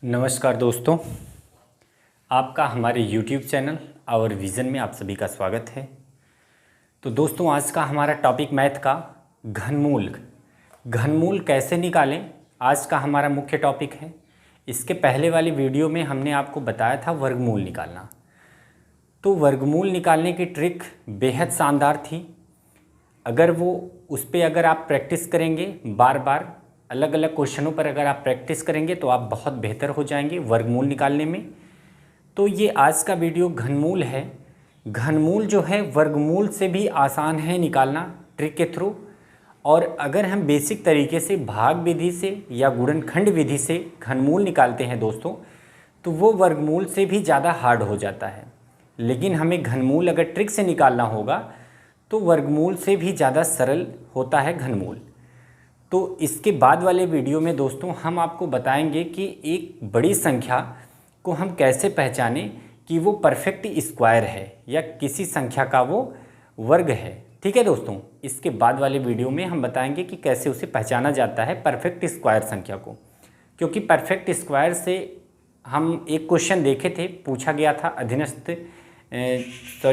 नमस्कार दोस्तों, आपका हमारे YouTube चैनल और विज़न में आप सभी का स्वागत है। तो दोस्तों, आज का हमारा टॉपिक मैथ का घनमूल घनमूल कैसे निकालें, आज का हमारा मुख्य टॉपिक है। इसके पहले वाली वीडियो में हमने आपको बताया था वर्गमूल निकालना। तो वर्गमूल निकालने की ट्रिक बेहद शानदार थी। अगर अगर आप प्रैक्टिस करेंगे, बार बार अलग अलग क्वेश्चनों पर अगर आप प्रैक्टिस करेंगे तो आप बहुत बेहतर हो जाएंगे वर्गमूल निकालने में। तो ये आज का वीडियो घनमूल है। घनमूल जो है वर्गमूल से भी आसान है निकालना ट्रिक के थ्रू। और अगर हम बेसिक तरीके से भाग विधि से या गुणनखंड विधि से घनमूल निकालते हैं दोस्तों, तो वो वर्गमूल से भी ज़्यादा हार्ड हो जाता है। लेकिन हमें घनमूल अगर ट्रिक से निकालना होगा तो वर्गमूल से भी ज़्यादा सरल होता है घनमूल। तो इसके बाद वाले वीडियो में दोस्तों हम आपको बताएंगे कि एक बड़ी संख्या को हम कैसे पहचानें कि वो परफेक्ट स्क्वायर है या किसी संख्या का वो वर्ग है। ठीक है दोस्तों, इसके बाद वाले वीडियो में हम बताएंगे कि कैसे उसे पहचाना जाता है परफेक्ट स्क्वायर संख्या को। क्योंकि परफेक्ट स्क्वायर से हम एक क्वेश्चन देखे थे, पूछा गया था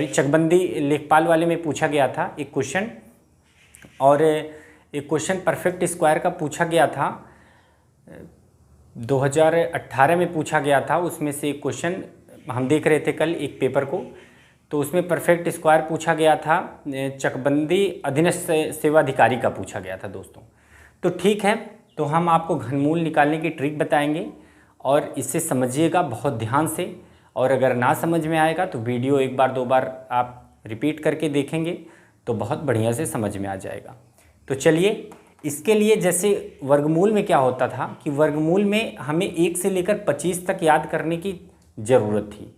चकबंदी लेखपाल वाले में पूछा गया था एक क्वेश्चन, और एक क्वेश्चन परफेक्ट स्क्वायर का पूछा गया था 2018 में पूछा गया था। उसमें से एक क्वेश्चन हम देख रहे थे कल एक पेपर को, तो उसमें परफेक्ट स्क्वायर पूछा गया था, चकबंदी अधीनस्थ सेवाधिकारी का पूछा गया था दोस्तों। तो ठीक है, तो हम आपको घनमूल निकालने की ट्रिक बताएंगे और इसे समझिएगा बहुत ध्यान से। और अगर ना समझ में आएगा तो वीडियो एक बार दो बार आप रिपीट करके देखेंगे तो बहुत बढ़िया से समझ में आ जाएगा। तो चलिए, इसके लिए जैसे वर्गमूल में क्या होता था कि वर्गमूल में हमें 1 से लेकर 25 तक याद करने की ज़रूरत थी।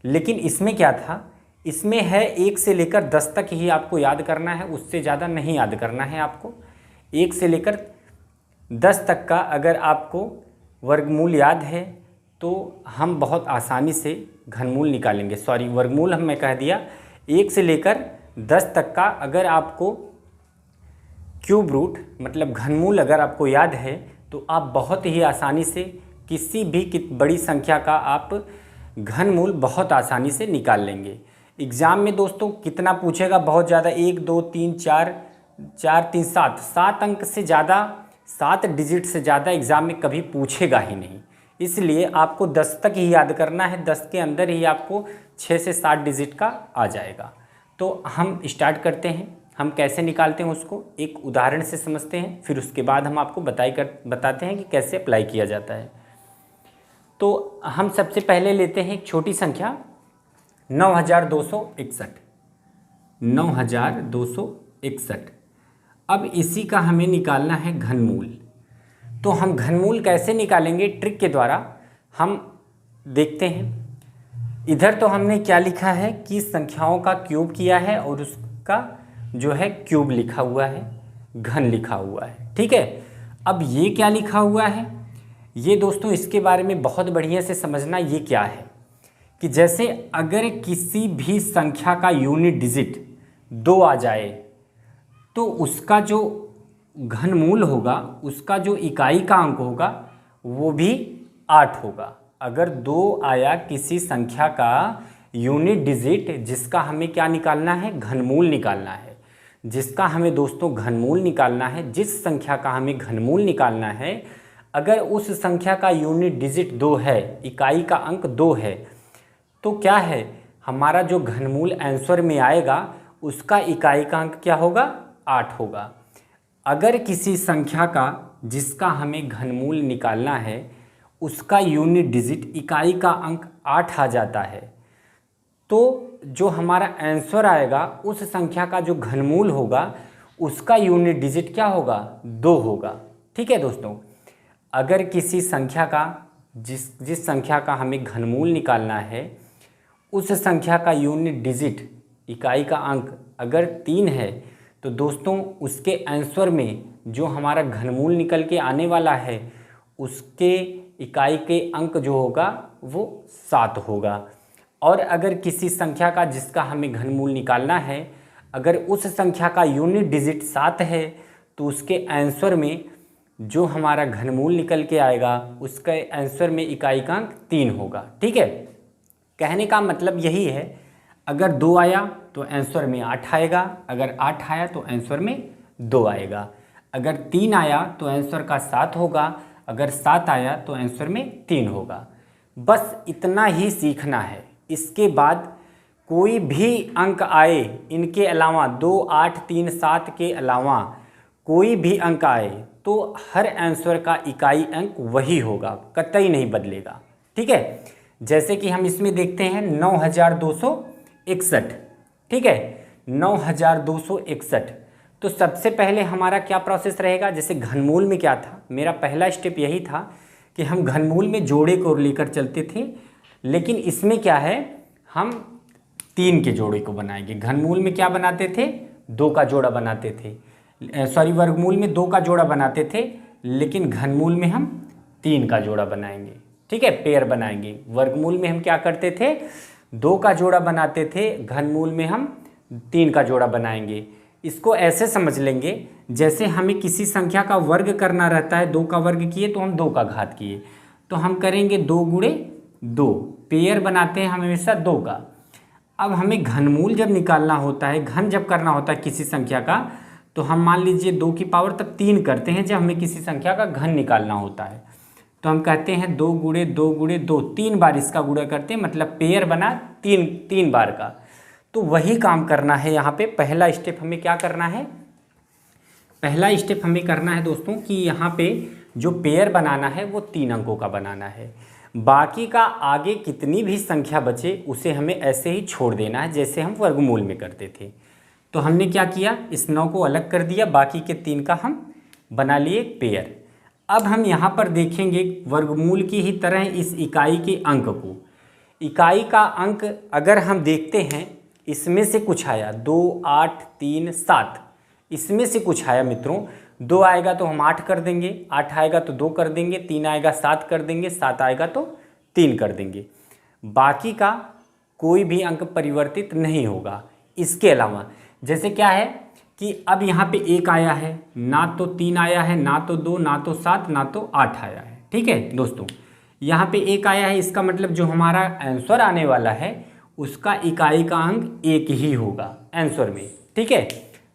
लेकिन इसमें क्या था, इसमें है 1 से लेकर 10 तक ही आपको याद करना है, उससे ज़्यादा नहीं याद करना है आपको। 1 से लेकर 10 तक का अगर आपको वर्गमूल याद है तो हम बहुत आसानी से घनमूल निकालेंगे। वर्गमूल मैं कह दिया। 1 से लेकर 10 तक का अगर आपको क्यूब रूट मतलब घनमूल अगर आपको याद है तो आप बहुत ही आसानी से किसी भी बड़ी संख्या का आप घनमूल बहुत आसानी से निकाल लेंगे। एग्ज़ाम में दोस्तों कितना पूछेगा, बहुत ज़्यादा, 1 2 3 4 4 3 7 अंक से ज़्यादा, 7 डिजिट से ज़्यादा एग्ज़ाम में कभी पूछेगा ही नहीं। इसलिए आपको 10 तक ही याद करना है, 10 के अंदर ही आपको 6 से 7 डिजिट का आ जाएगा। तो हम स्टार्ट करते हैं, हम कैसे निकालते हैं उसको एक उदाहरण से समझते हैं, फिर उसके बाद हम आपको बताते हैं कि कैसे अप्लाई किया जाता है। तो हम सबसे पहले लेते हैं एक छोटी संख्या 9261। 9261। अब इसी का हमें निकालना है घनमूल। तो हम घनमूल कैसे निकालेंगे ट्रिक के द्वारा हम देखते हैं। इधर तो हमने क्या लिखा है कि संख्याओं का क्यूब किया है और उसका जो है क्यूब लिखा हुआ है, घन लिखा हुआ है। ठीक है, अब ये क्या लिखा हुआ है, ये दोस्तों इसके बारे में बहुत बढ़िया से समझना। ये क्या है कि जैसे अगर किसी भी संख्या का यूनिट डिजिट 2 आ जाए तो उसका जो घनमूल होगा, उसका जो इकाई का अंक होगा वो भी 8 होगा। अगर 2 आया किसी संख्या का यूनिट डिजिट जिसका हमें क्या निकालना है, घनमूल निकालना है, जिसका हमें दोस्तों घनमूल निकालना है, जिस संख्या का हमें घनमूल निकालना है, अगर उस संख्या का यूनिट डिजिट 2 है, इकाई का अंक 2 है, तो क्या है, हमारा जो घनमूल आंसर में आएगा उसका इकाई का अंक क्या होगा, 8 होगा। अगर किसी संख्या का जिसका हमें घनमूल निकालना है उसका यूनिट डिजिट इकाई का अंक 8 आ जाता है, तो जो हमारा आंसर आएगा उस संख्या का जो घनमूल होगा उसका यूनिट डिजिट क्या होगा, 2 होगा। ठीक है दोस्तों, अगर किसी संख्या का जिस संख्या का हमें घनमूल निकालना है उस संख्या का यूनिट डिजिट इकाई का अंक अगर 3 है तो दोस्तों उसके आंसर में जो हमारा घनमूल निकल के आने वाला है उसके इकाई के अंक जो होगा वो 7 होगा। और अगर किसी संख्या का जिसका हमें घनमूल निकालना है, अगर उस संख्या का यूनिट डिजिट 7 है तो उसके आंसर में जो हमारा घनमूल निकल के आएगा उसका आंसर में इकाई का अंक 3 होगा। ठीक है, कहने का मतलब यही है, अगर 2 आया तो आंसर में 8 आएगा, अगर 8 आया तो आंसर में 2 आएगा, अगर 3 आया तो आंसर का 7 होगा, अगर 7 आया तो आंसर में 3 होगा। बस इतना ही सीखना है। इसके बाद कोई भी अंक आए, इनके अलावा 2, 8, 3, 7 के अलावा कोई भी अंक आए तो हर आंसर का इकाई अंक वही होगा, कतई नहीं बदलेगा। ठीक है, जैसे कि हम इसमें देखते हैं 9261। ठीक है, 9261। तो सबसे पहले हमारा क्या प्रोसेस रहेगा, जैसे घनमूल में क्या था, मेरा पहला स्टेप यही था कि हम घनमूल में जोड़े को लेकर चलते थे, लेकिन इसमें क्या है, हम 3 के जोड़े को बनाएंगे। घनमूल में क्या बनाते थे, 2 का जोड़ा बनाते थे, वर्गमूल में 2 का जोड़ा बनाते थे, लेकिन घनमूल में हम 3 का जोड़ा बनाएंगे। ठीक है, पेयर बनाएंगे। वर्गमूल में हम क्या करते थे, 2 का जोड़ा बनाते थे, घनमूल में हम 3 का जोड़ा बनाएंगे। इसको ऐसे समझ लेंगे जैसे हमें किसी संख्या का वर्ग करना रहता है, 2 का वर्ग किए तो हम 2 का घात किए, तो हम करेंगे 2 गुणे 2, पेयर बनाते हैं हम हमेशा 2 का। अब हमें घनमूल जब निकालना होता है, घन जब करना होता है किसी संख्या का, तो हम मान लीजिए 2 की पावर तब 3 करते हैं जब हमें किसी संख्या का घन निकालना होता है। तो हम कहते हैं 2 गुणे 2 गुणे 2, 3 बार इसका गुणा करते हैं, मतलब पेयर बना 3 बार का। तो वही काम करना है यहाँ पे। पहला स्टेप हमें क्या करना है, पहला स्टेप हमें करना है दोस्तों कि यहाँ पे जो पेयर बनाना है वो 3 अंकों का बनाना है। बाकी का आगे कितनी भी संख्या बचे उसे हमें ऐसे ही छोड़ देना है जैसे हम वर्गमूल में करते थे। तो हमने क्या किया, इस 9 को अलग कर दिया, बाकी के 3 का हम बना लिए पेयर। अब हम यहाँ पर देखेंगे वर्गमूल की ही तरह इस इकाई के अंक को। इकाई का अंक अगर हम देखते हैं, इसमें से कुछ आया 2, 8, 3, 7, इसमें से कुछ आया मित्रों, 2 आएगा तो हम 8 कर देंगे, 8 आएगा तो 2 कर देंगे, 3 आएगा 7 कर देंगे, 7 आएगा तो 3 कर देंगे। बाकी का कोई भी अंक परिवर्तित नहीं होगा। इसके अलावा जैसे क्या है कि अब यहाँ पे 1 आया है, ना तो 3 आया है, ना तो 2, ना तो 7, ना तो 8 आया है। ठीक है दोस्तों, यहाँ पे 1 आया है, इसका मतलब जो हमारा आंसर आने वाला है उसका इकाई का अंक 1 ही होगा आंसर में। ठीक है,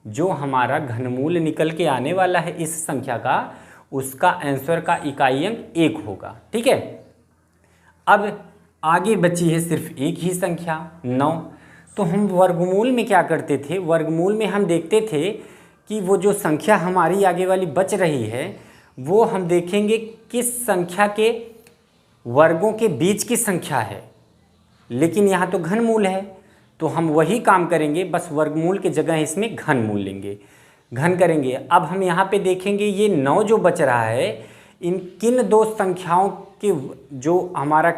जो हमारा घनमूल निकल के आने वाला है इस संख्या का, उसका आंसर का इकाई अंक 1 होगा। ठीक है, अब आगे बची है सिर्फ एक ही संख्या 9। तो हम वर्गमूल में क्या करते थे, वर्गमूल में हम देखते थे कि वो जो संख्या हमारी आगे वाली बच रही है वो हम देखेंगे किस संख्या के वर्गों के बीच की संख्या है, लेकिन यहाँ तो घनमूल है, तो हम वही काम करेंगे, बस वर्गमूल के जगह इसमें घनमूल लेंगे, घन करेंगे। अब हम यहाँ पे देखेंगे ये 9 जो बच रहा है, इन किन 2 संख्याओं के जो हमारा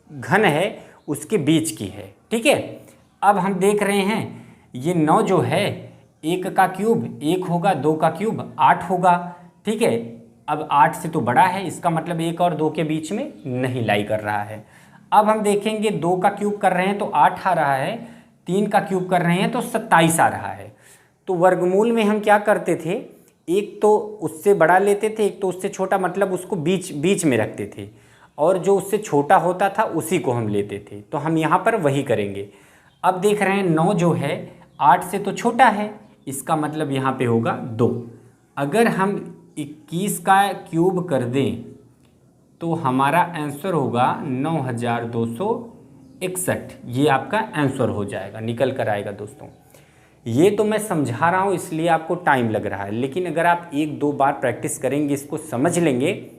घन है उसके बीच की है। ठीक है, अब हम देख रहे हैं ये 9 जो है, 1 का क्यूब 1 होगा, 2 का क्यूब 8 होगा। ठीक है, अब 8 से तो बड़ा है, इसका मतलब 1 और 2 के बीच में नहीं लाई कर रहा है। अब हम देखेंगे 2 का क्यूब कर रहे हैं तो 8 आ रहा है, 3 का क्यूब कर रहे हैं तो 27 आ रहा है। तो वर्गमूल में हम क्या करते थे, एक तो उससे बड़ा लेते थे, एक तो उससे छोटा, मतलब उसको बीच में रखते थे, और जो उससे छोटा होता था उसी को हम लेते थे। तो हम यहाँ पर वही करेंगे। अब देख रहे हैं 9 जो है 8 से तो छोटा है, इसका मतलब यहाँ पे होगा 2। अगर हम 21 का क्यूब कर दें तो हमारा आंसर होगा 9261। ये आपका आंसर हो जाएगा, निकल कर आएगा दोस्तों। ये तो मैं समझा रहा हूँ इसलिए आपको टाइम लग रहा है, लेकिन अगर आप 1-2 बार प्रैक्टिस करेंगे, इसको समझ लेंगे,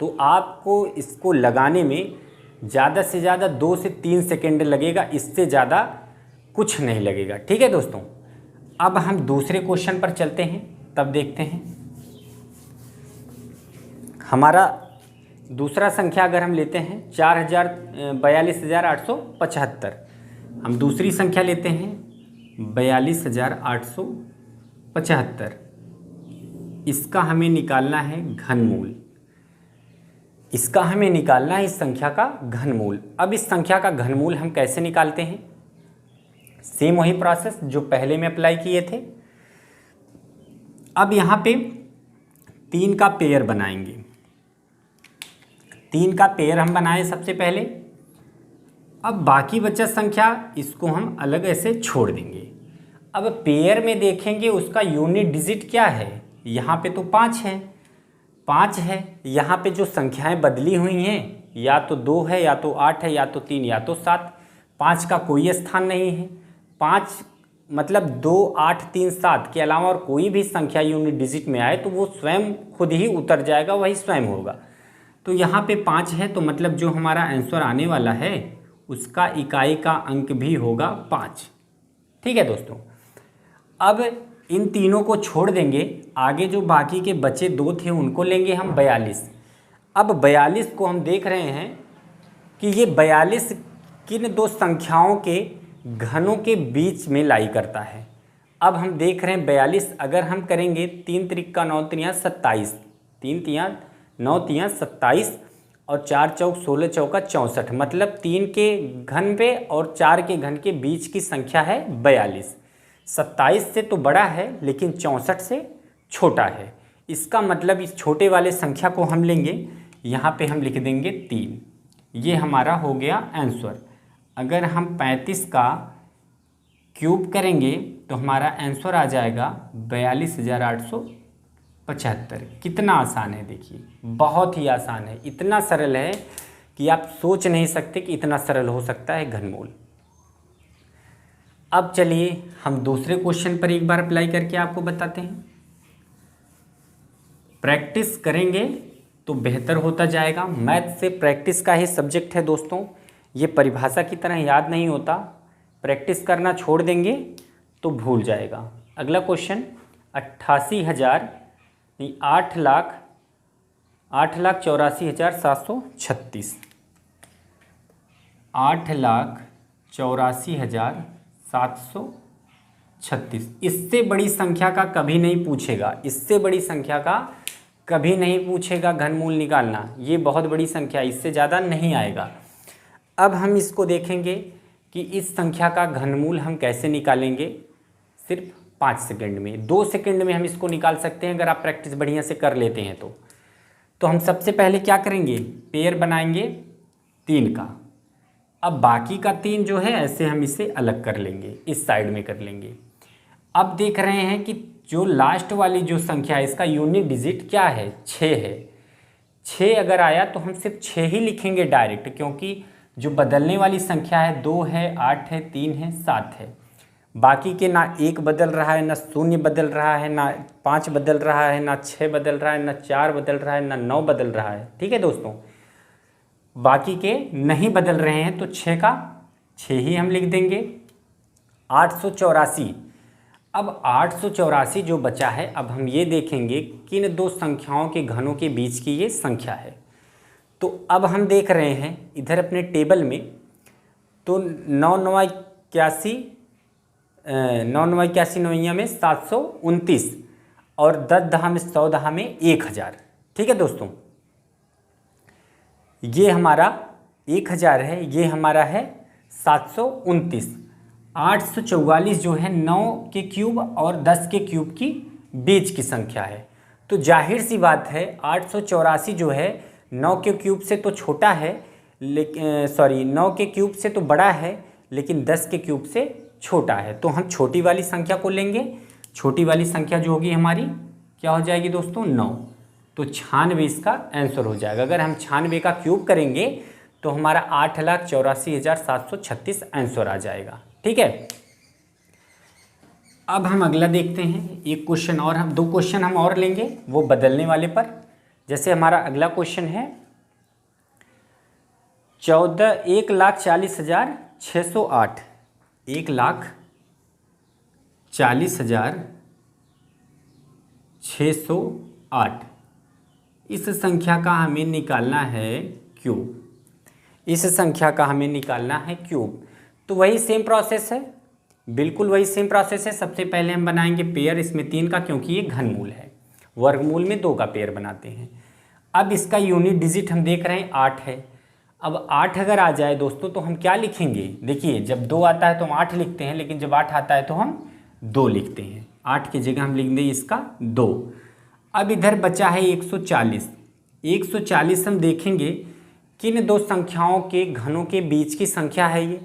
तो आपको इसको लगाने में ज़्यादा से ज़्यादा 2 से 3 सेकेंड लगेगा, इससे ज़्यादा कुछ नहीं लगेगा। ठीक है दोस्तों, अब हम दूसरे क्वेश्चन पर चलते हैं, तब देखते हैं हमारा दूसरा संख्या अगर हम लेते हैं 42,875। हम दूसरी संख्या लेते हैं 42,875। इसका हमें निकालना है घनमूल, इसका हमें निकालना है इस संख्या का घनमूल। अब इस संख्या का घनमूल हम कैसे निकालते हैं, सेम वही प्रोसेस जो पहले में अप्लाई किए थे। अब यहाँ पे 3 का पेयर बनाएंगे। 3 का पेयर हम बनाए सबसे पहले। अब बाकी बचा संख्या, इसको हम अलग ऐसे छोड़ देंगे। अब पेयर में देखेंगे उसका यूनिट डिजिट क्या है, यहाँ पे तो 5 है, 5 है। यहाँ पे जो संख्याएं बदली हुई हैं या तो 2 है या तो 8 है या तो 3 या तो 7, 5 का कोई स्थान नहीं है। 5 मतलब 2, 8, 3, 7 के अलावा और कोई भी संख्या यूनिट डिजिट में आए तो वो स्वयं खुद ही उतर जाएगा, वही स्वयं होगा। तो यहाँ पे 5 है, तो मतलब जो हमारा आंसर आने वाला है उसका इकाई का अंक भी होगा 5। ठीक है दोस्तों, अब इन तीनों को छोड़ देंगे, आगे जो बाकी के बचे 2 थे उनको लेंगे हम 42। अब 42 को हम देख रहे हैं कि ये 42 किन 2 संख्याओं के घनों के बीच में लाई करता है। अब हम देख रहे हैं 42 अगर हम करेंगे 3 त्रिक का 9 त्रियाँ 27, 3 तियाँ 9 तियाँ 27 और 4 चौक 16 चौका 64, मतलब 3 के घन पे और 4 के घन के बीच की संख्या है 42। 27 से तो बड़ा है लेकिन 64 से छोटा है। इसका मतलब इस छोटे वाले संख्या को हम लेंगे, यहाँ पे हम लिख देंगे 3। ये हमारा हो गया आंसर। अगर हम 35 का क्यूब करेंगे तो हमारा आंसर आ जाएगा 42,875। कितना आसान है देखिए, बहुत ही आसान है, इतना सरल है कि आप सोच नहीं सकते कि इतना सरल हो सकता है घनमूल। अब चलिए हम दूसरे क्वेश्चन पर एक बार अप्लाई करके आपको बताते हैं। प्रैक्टिस करेंगे तो बेहतर होता जाएगा। मैथ से प्रैक्टिस का ही सब्जेक्ट है दोस्तों, ये परिभाषा की तरह याद नहीं होता। प्रैक्टिस करना छोड़ देंगे तो भूल जाएगा। अगला क्वेश्चन 8,84,736। 8,84,736। इससे बड़ी संख्या का कभी नहीं पूछेगा, इससे बड़ी संख्या का कभी नहीं पूछेगा घनमूल निकालना। ये बहुत बड़ी संख्या, इससे ज़्यादा नहीं आएगा। अब हम इसको देखेंगे कि इस संख्या का घनमूल हम कैसे निकालेंगे, सिर्फ 5 सेकंड में, 2 सेकंड में हम इसको निकाल सकते हैं अगर आप प्रैक्टिस बढ़िया से कर लेते हैं तो हम सबसे पहले क्या करेंगे, पेयर बनाएंगे 3 का। अब बाकी का 3 जो है ऐसे हम इसे अलग कर लेंगे, इस साइड में कर लेंगे। अब देख रहे हैं कि जो लास्ट वाली जो संख्या है इसका यूनिट डिजिट क्या है, 6 है। 6 अगर आया तो हम सिर्फ 6 ही लिखेंगे डायरेक्ट, क्योंकि जो बदलने वाली संख्या है 2 है, 8 है, 3 है, 7 है। बाकी के ना 1 बदल रहा है, ना 0 बदल रहा है, ना 5 बदल रहा है, ना 6 बदल रहा है, ना 4 बदल रहा है, ना 9 बदल रहा है। ठीक है दोस्तों, बाकी के नहीं बदल रहे हैं तो 6 का 6 ही हम लिख देंगे। 884। अब 884 जो बचा है, अब हम ये देखेंगे किन 2 संख्याओं के घनों के बीच की ये संख्या है। तो अब हम देख रहे हैं इधर अपने टेबल में, तो 9 9 81 9 9 81 9 में 729 और 10 10 में 100 10 में 1000। ठीक है दोस्तों, ये हमारा 1000 है, ये हमारा है 729। 844 जो है 9 के क्यूब और 10 के क्यूब की बीच की संख्या है। तो जाहिर सी बात है 884 जो है 9 के क्यूब से तो छोटा है, लेकिन 9 के क्यूब से तो बड़ा है, लेकिन 10 के क्यूब से छोटा है। तो हम छोटी वाली संख्या को लेंगे। छोटी वाली संख्या जो होगी हमारी क्या हो जाएगी दोस्तों, 9। तो 96 इसका आंसर हो जाएगा। अगर हम 96 का क्यूब करेंगे तो हमारा 8,84,736 आंसर आ जाएगा। ठीक है, अब हम अगला देखते हैं। एक क्वेश्चन और, हम 2 क्वेश्चन हम और लेंगे वो बदलने वाले पर। जैसे हमारा अगला क्वेश्चन है 1,40,608। 1,40,608 इस संख्या का हमें निकालना है क्यूब। इस संख्या का हमें निकालना है क्यूब। तो वही सेम प्रोसेस है, बिल्कुल वही सेम प्रोसेस है। सबसे पहले हम बनाएंगे पेयर इसमें 3 का, क्योंकि ये घनमूल है। वर्गमूल में 2 का पेयर बनाते हैं। अब इसका यूनिट डिजिट हम देख रहे हैं 8 है। अब 8 अगर आ जाए दोस्तों तो हम क्या लिखेंगे, देखिए जब 2 आता है तो हम 8 लिखते हैं, लेकिन जब 8 आता है तो हम 2 लिखते हैं। 8 की जगह हम लिख दें इसका 2। अब इधर बचा है 140। 140 हम देखेंगे किन दो संख्याओं के घनों के बीच की संख्या है ये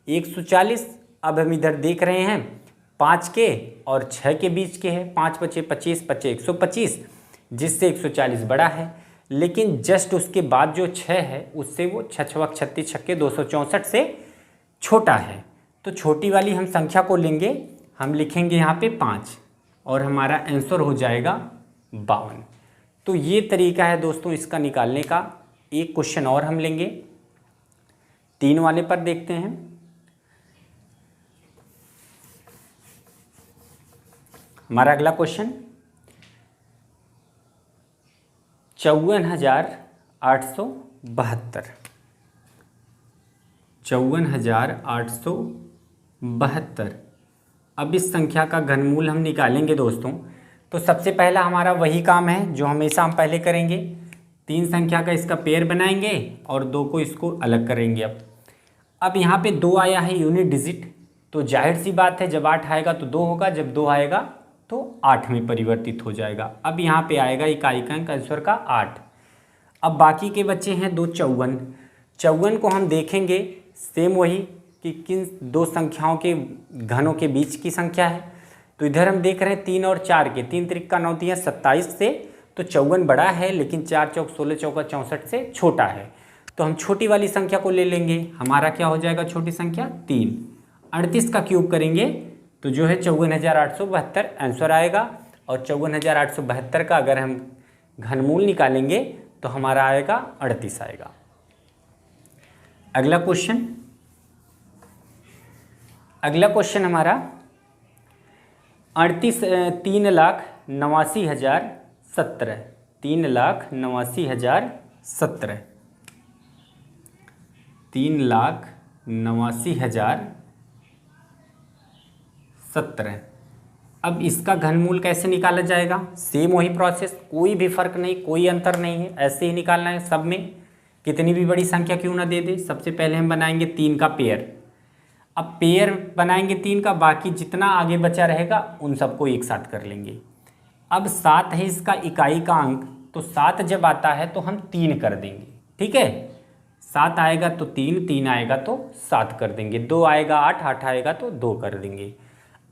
140। अब हम इधर देख रहे हैं 5 के और 6 के बीच के है, 5 बचे 25, बचे 125, जिससे 140 बड़ा है। लेकिन जस्ट उसके बाद जो 6 है उससे वो 6 छक 36 छक्के 264 से छोटा है। तो छोटी वाली हम संख्या को लेंगे, हम लिखेंगे यहाँ पे 5 और हमारा आंसर हो जाएगा 52। तो ये तरीका है दोस्तों इसका निकालने का। एक क्वेश्चन और हम लेंगे, 3 वाले पर देखते हैं। हमारा अगला क्वेश्चन 54,872। 54,872। अब इस संख्या का घनमूल हम निकालेंगे दोस्तों। तो सबसे पहला हमारा वही काम है जो हमेशा हम पहले करेंगे, 3 संख्या का इसका पेयर बनाएंगे और 2 को इसको अलग करेंगे। अब यहाँ पे 2 आया है यूनिट डिजिट, तो जाहिर सी बात है जब 8 आएगा तो 2 होगा, जब 2 आएगा तो 8 में परिवर्तित हो जाएगा। अब यहाँ पे आएगा इकाई का अंक आंसर का 8। अब बाकी के बच्चे हैं 2 54। 54 को हम देखेंगे सेम वही कि किन दो संख्याओं के घनों के बीच की संख्या है। तो इधर हम देख रहे हैं 3 और 4 के, 3 त्रिक का 9 दिया 27 से, तो 54 बड़ा है लेकिन 4 चौक 16 चौका 64 से छोटा है। तो हम छोटी वाली संख्या को ले लेंगे, हमारा क्या हो जाएगा छोटी संख्या 3। 38 का क्यूब करेंगे तो जो है 54,872 आंसर आएगा। और 54,872 का अगर हम घनमूल निकालेंगे तो हमारा आएगा 38 आएगा। अगला क्वेश्चन हमारा 3,89,017। 3,89,017। 3,89,017। अब इसका घनमूल कैसे निकाला जाएगा? सेम वही प्रोसेस, कोई भी फर्क नहीं, कोई अंतर नहीं है, ऐसे ही निकालना है सब में, कितनी भी बड़ी संख्या क्यों ना दे दे। सबसे पहले हम बनाएंगे 3 का पेयर। अब पेयर बनाएंगे 3 का, बाकी जितना आगे बचा रहेगा उन सबको एक साथ कर लेंगे। अब 7 है इसका इकाई का अंक, तो 7 जब आता है तो हम 3 कर देंगे, ठीक है। 7 आएगा तो 3, 3 आएगा तो 7 कर देंगे, 2 आएगा 8, 8 आएगा तो 2 कर देंगे।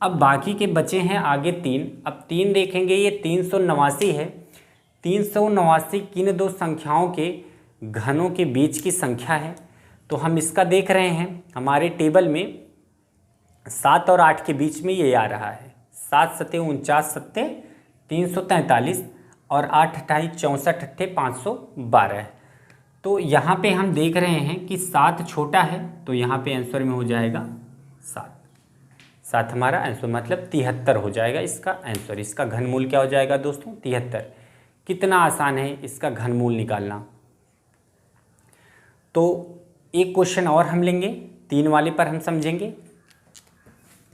अब बाकी के बचे हैं आगे 3। अब 3 देखेंगे, ये 389 है। 389 किन दो संख्याओं के घनों के बीच की संख्या है? तो हम इसका देख रहे हैं हमारे टेबल में 7 और 8 के बीच में ये आ रहा है। 7 सत्ते 49 सत्ते 343 और 8 अट्ठाई 64 अट्ठे 512। तो यहाँ पे हम देख रहे हैं कि 7 छोटा है, तो यहाँ पे आंसर में हो जाएगा 7। 7 हमारा आंसर मतलब 73 हो जाएगा इसका आंसर। इसका घनमूल क्या हो जाएगा दोस्तों? 73। कितना आसान है इसका घनमूल निकालना। तो एक क्वेश्चन और हम लेंगे, 3 वाले पर हम समझेंगे।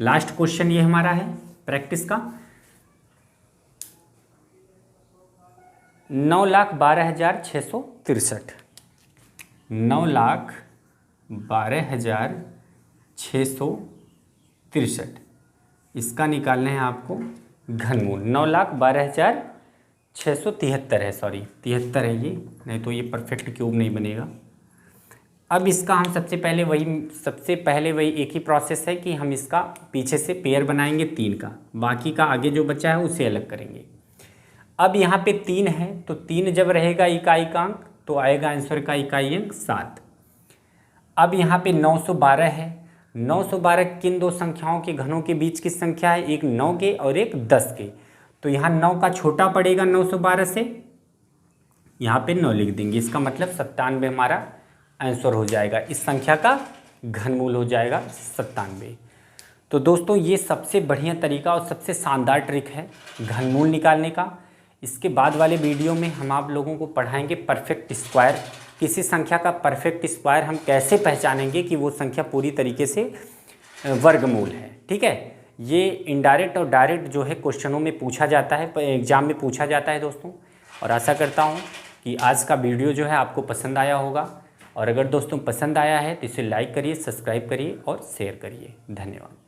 लास्ट क्वेश्चन ये हमारा है प्रैक्टिस का। 9,12,663। 9,12,663 इसका निकालना है आपको घनमूल। 9,12,673 है, सॉरी 73 है ये, नहीं तो ये परफेक्ट क्यूब नहीं बनेगा। अब इसका हम सबसे पहले वही एक ही प्रोसेस है कि हम इसका पीछे से पेयर बनाएंगे 3 का, बाकी का आगे जो बचा है उसे अलग करेंगे। अब यहाँ पे 3 है, तो 3 जब रहेगा इकाई का अंक तो आएगा आंसर का इकाई अंक 7। अब यहाँ पे 912 है। 912 किन दो संख्याओं के घनों के बीच की संख्या है? एक 9 के और एक 10 के। तो यहाँ 9 का छोटा पड़ेगा 912 से, यहाँ पे 9 लिख देंगे। इसका मतलब 97 हमारा आंसर हो जाएगा। इस संख्या का घनमूल हो जाएगा 97। तो दोस्तों ये सबसे बढ़िया तरीका और सबसे शानदार ट्रिक है घनमूल निकालने का। इसके बाद वाले वीडियो में हम आप लोगों को पढ़ाएंगे परफेक्ट स्क्वायर। किसी संख्या का परफेक्ट स्क्वायर हम कैसे पहचानेंगे कि वो संख्या पूरी तरीके से वर्गमूल है, ठीक है। ये इनडायरेक्ट और डायरेक्ट जो है क्वेश्चनों में पूछा जाता है, एग्जाम में पूछा जाता है दोस्तों। और आशा करता हूँ कि आज का वीडियो जो है आपको पसंद आया होगा। और अगर दोस्तों पसंद आया है तो इसे लाइक करिए, सब्सक्राइब करिए और शेयर करिए। धन्यवाद।